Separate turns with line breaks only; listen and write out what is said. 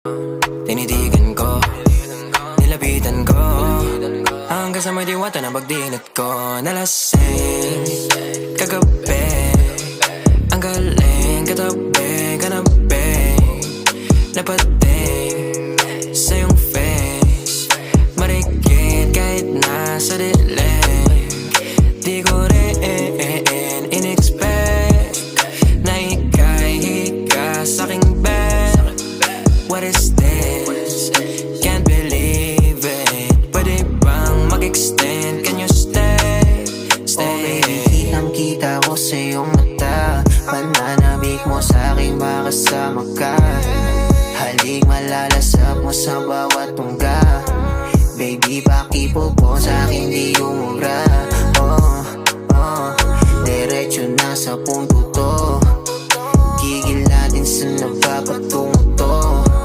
Tinitigan ko, nilapitan ko, hanggang sa may diwata na pagdinat ko. Nalasing kagabi, ang galing katabi, kanabi, napating sa iyong face, marikit kahit nasa dilim. Di ko rin in-expect na ika'y hika sa'king bed. What is this? Can't believe it. Pwede bang mag-extend? Can you stay? Stay.
Okay, kitang-kita ko sa iyong mata, pananabik mo sa'king makasama ka. Halik malalasap mo sa bawat tungga. Baby, pakipo po sa'kin di umubra. Diretso na sa punto to.